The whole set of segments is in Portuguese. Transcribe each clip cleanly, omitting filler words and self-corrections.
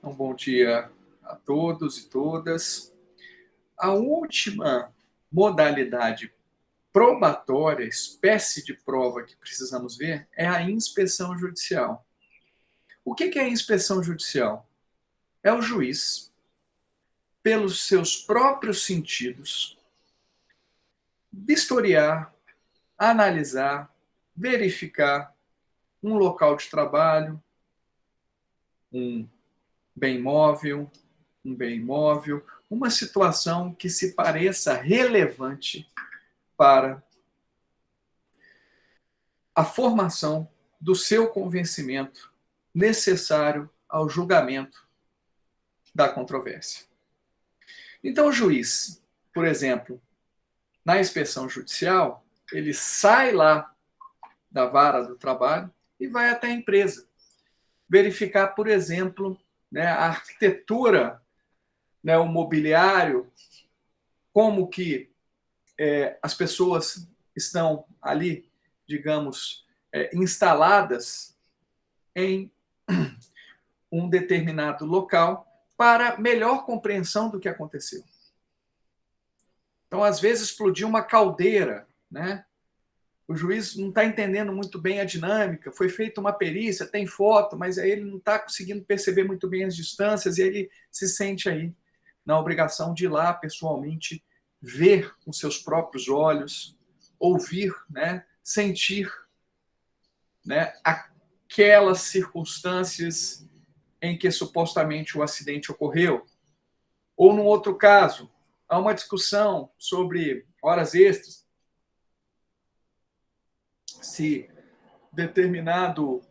Um bom dia a todos e todas. A última modalidade probatória, espécie de prova que precisamos ver, é a inspeção judicial. O que é a inspeção judicial? É o juiz, pelos seus próprios sentidos, vistoriar, analisar, verificar um local de trabalho, um bem móvel, um bem imóvel, uma situação que se pareça relevante para a formação do seu convencimento necessário ao julgamento da controvérsia. Então, o juiz, por exemplo, na inspeção judicial, ele sai lá da vara do trabalho e vai até a empresa verificar, por exemplo, a arquitetura, o mobiliário, como que as pessoas estão ali, digamos, instaladas em um determinado local para melhor compreensão do que aconteceu. Então, às vezes, explodiu uma caldeira, né? O juiz não está entendendo muito bem a dinâmica, foi feita uma perícia, tem foto, mas aí ele não está conseguindo perceber muito bem as distâncias e ele se sente aí na obrigação de ir lá pessoalmente ver com seus próprios olhos, ouvir, sentir, aquelas circunstâncias em que supostamente o acidente ocorreu. Ou, num outro caso, há uma discussão sobre horas extras, se determinado...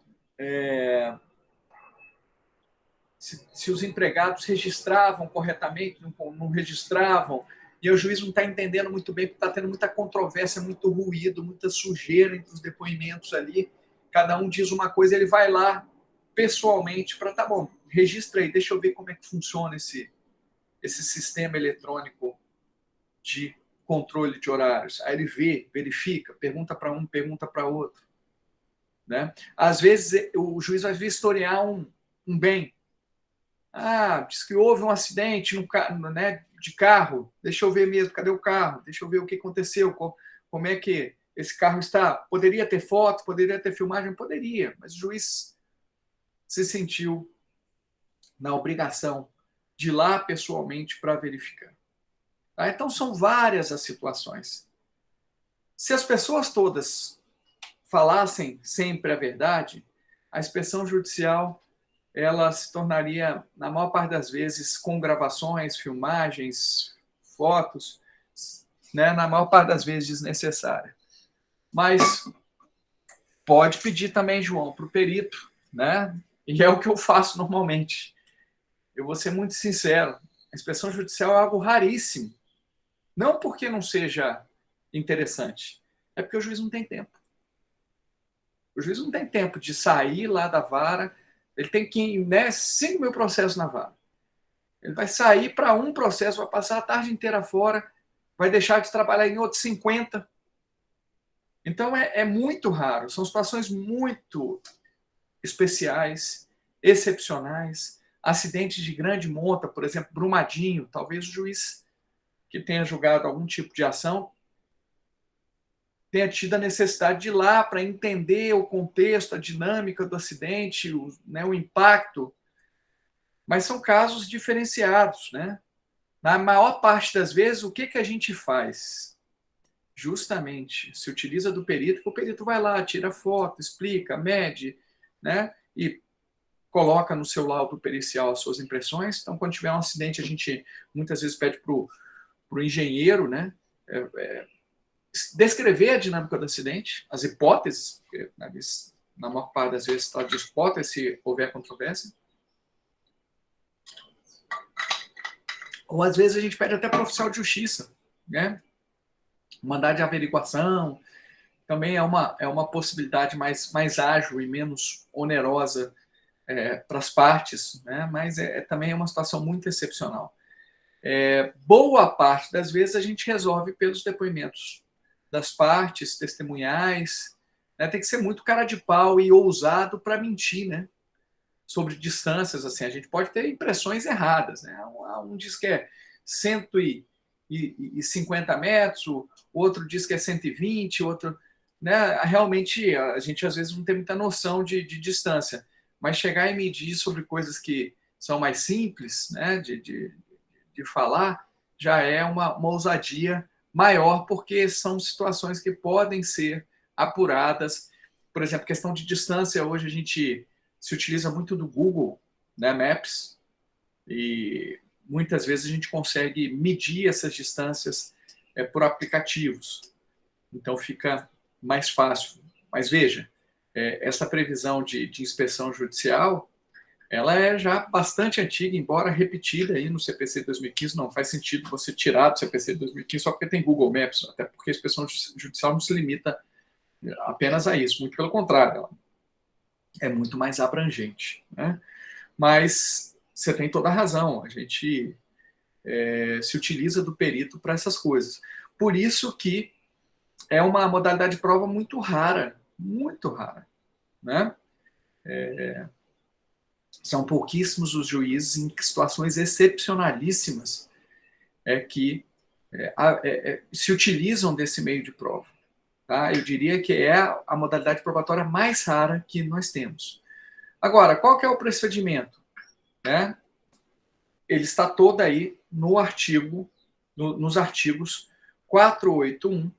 se os empregados registravam corretamente, não registravam, e o juiz não está entendendo muito bem, porque está tendo muita controvérsia, muito ruído, muita sujeira entre os depoimentos ali. Cada um diz uma coisa, ele vai lá pessoalmente para, tá bom, registra aí, deixa eu ver como é que funciona esse sistema eletrônico de controle de horários. Aí ele vê, verifica, pergunta para um, pergunta para outro. Às vezes o juiz vai vistoriar um bem. Diz que houve um acidente de carro. Deixa eu ver mesmo, cadê o carro? Deixa eu ver o que aconteceu, como é que esse carro está. Poderia ter foto, poderia ter filmagem? Poderia, mas o juiz se sentiu na obrigação de ir lá pessoalmente para verificar. Então, são várias as situações. Se as pessoas todas falassem sempre a verdade, a inspeção judicial ela se tornaria, na maior parte das vezes, com gravações, filmagens, fotos, na maior parte das vezes desnecessária. Mas pode pedir também, João, para o perito, e é o que eu faço normalmente. Eu vou ser muito sincero, a inspeção judicial é algo raríssimo. Não porque não seja interessante, é porque o juiz não tem tempo. O juiz não tem tempo de sair lá da vara. Ele tem que 5 mil processos na vara. Ele vai sair para um processo, vai passar a tarde inteira fora, vai deixar de trabalhar em outros 50. Então, é muito raro. São situações muito especiais, excepcionais. Acidentes de grande monta, por exemplo, Brumadinho. Talvez o juiz que tenha julgado algum tipo de ação tenha tido a necessidade de ir lá para entender o contexto, a dinâmica do acidente, o impacto. Mas são casos diferenciados, Na maior parte das vezes, o que a gente faz? Justamente, se utiliza do perito, o perito vai lá, tira foto, explica, mede, e coloca no seu laudo pericial as suas impressões. Então, quando tiver um acidente, a gente muitas vezes pede para o engenheiro, descrever a dinâmica do acidente, as hipóteses, porque, na maior parte das vezes está de hipótese se houver controvérsia. Ou às vezes a gente pede até para o oficial de justiça, mandar de averiguação. Também é uma possibilidade mais ágil e menos onerosa para as partes, mas também é uma situação muito excepcional. Boa parte das vezes a gente resolve pelos depoimentos das partes, testemunhais. Tem que ser muito cara de pau e ousado para mentir, sobre distâncias, assim, a gente pode ter impressões erradas, né? Um diz que é 150 metros, o outro diz que é 120, outro, né? Realmente, a gente às vezes não tem muita noção de distância, mas chegar e medir sobre coisas que são mais simples, né, de falar, já é uma ousadia maior, porque são situações que podem ser apuradas. Por exemplo, questão de distância, hoje a gente se utiliza muito do Google, né, Maps, e muitas vezes a gente consegue medir essas distâncias por aplicativos. Então fica mais fácil. Mas veja, essa previsão de inspeção judicial, ela é já bastante antiga, embora repetida aí no CPC 2015. Não faz sentido você tirar do CPC 2015 só porque tem Google Maps, até porque a inspeção judicial não se limita apenas a isso, muito pelo contrário, ela é muito mais abrangente, né? Mas você tem toda a razão, a gente se utiliza do perito para essas coisas. Por isso que é uma modalidade de prova muito rara, né? São pouquíssimos os juízes em situações excepcionalíssimas que se utilizam desse meio de prova. Tá? Eu diria que é a modalidade probatória mais rara que nós temos. Agora, qual que é o procedimento? Né? Ele está todo aí no artigo, nos artigos 481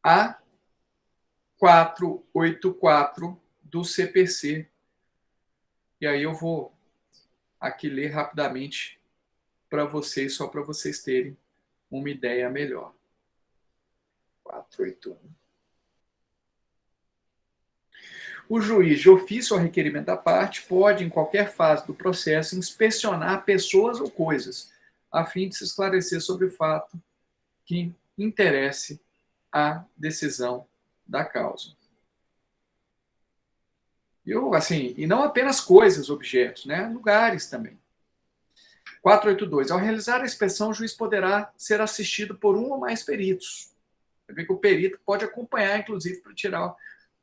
a 484 do CPC. E aí eu vou aqui ler rapidamente para vocês, só para vocês terem uma ideia melhor. 481. O juiz, de ofício ou requerimento da parte, pode, em qualquer fase do processo, inspecionar pessoas ou coisas, a fim de se esclarecer sobre o fato que interesse a decisão da causa. E não apenas coisas, objetos, né? Lugares também. 482. Ao realizar a inspeção, o juiz poderá ser assistido por um ou mais peritos. Você vê que o perito pode acompanhar, inclusive, para tirar,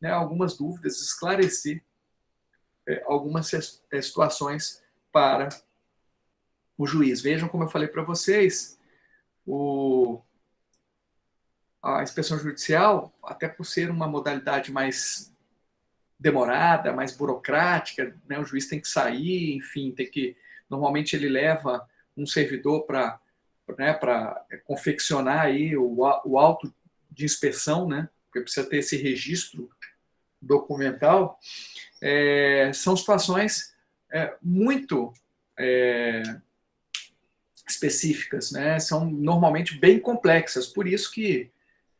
né, algumas dúvidas, esclarecer algumas situações para o juiz. Vejam como eu falei para vocês, a inspeção judicial, até por ser uma modalidade mais demorada, mais burocrática, né, o juiz tem que sair, enfim, normalmente ele leva um servidor para confeccionar aí o auto de inspeção, né, porque precisa ter esse registro documental. São situações muito específicas, né? São normalmente bem complexas, por isso que,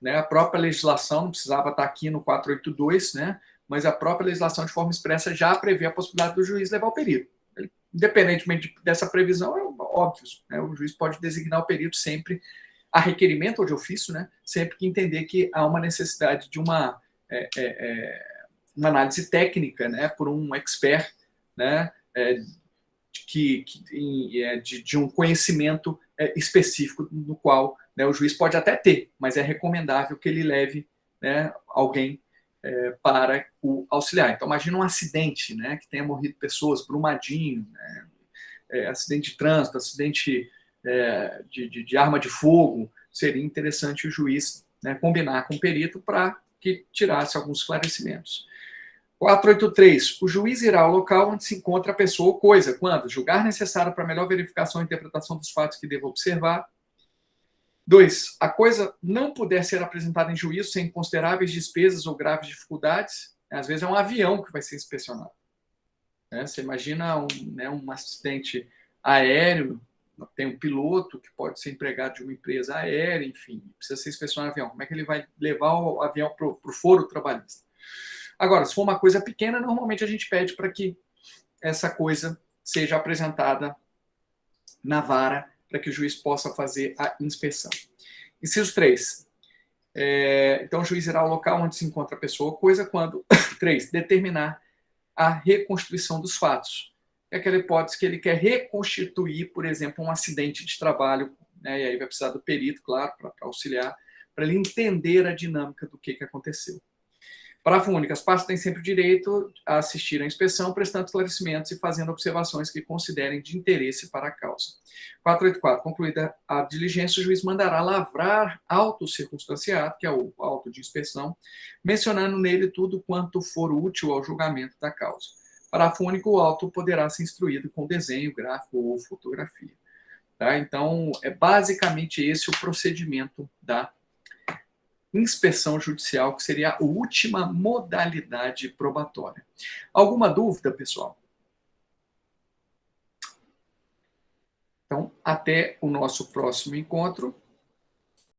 né, a própria legislação não precisava estar aqui no 482, né? Mas a própria legislação de forma expressa já prevê a possibilidade do juiz levar o perito. Independentemente dessa previsão, é óbvio, né? O juiz pode designar o perito sempre a requerimento ou de ofício, né? Sempre que entender que há uma necessidade de uma análise técnica, né, por um expert, né, de um conhecimento específico no qual, né, o juiz pode até ter, mas é recomendável que ele leve, né, alguém para o auxiliar. Então, imagina um acidente, né, que tenha morrido pessoas, Brumadinho, né, acidente de trânsito, acidente de arma de fogo. Seria interessante o juiz, né, combinar com o perito para que tirasse alguns esclarecimentos. 483. O juiz irá ao local onde se encontra a pessoa ou coisa, quando julgar necessário para melhor verificação e interpretação dos fatos que deva observar. 2. A coisa não puder ser apresentada em juízo sem consideráveis despesas ou graves dificuldades. Às vezes é um avião que vai ser inspecionado. Você imagina um acidente aéreo, tem um piloto que pode ser empregado de uma empresa aérea, enfim, precisa ser inspecionado o avião. Como é que ele vai levar o avião para o foro trabalhista? Agora, se for uma coisa pequena, normalmente a gente pede para que essa coisa seja apresentada na vara para que o juiz possa fazer a inspeção. Inciso 3. Então, o juiz irá ao local onde se encontra a pessoa ou coisa quando, 3, determinar a reconstituição dos fatos. É aquela hipótese que ele quer reconstituir, por exemplo, um acidente de trabalho, né, e aí vai precisar do perito, claro, para auxiliar, para ele entender a dinâmica do que aconteceu. Parágrafo único. As partes têm sempre o direito a assistir à inspeção, prestando esclarecimentos e fazendo observações que considerem de interesse para a causa. 484. Concluída a diligência, o juiz mandará lavrar auto circunstanciado, que é o auto de inspeção, mencionando nele tudo quanto for útil ao julgamento da causa. Parágrafo único. O auto poderá ser instruído com desenho, gráfico ou fotografia. Tá? Então, é basicamente esse o procedimento da inspeção judicial, que seria a última modalidade probatória. Alguma dúvida, pessoal? Então, até o nosso próximo encontro.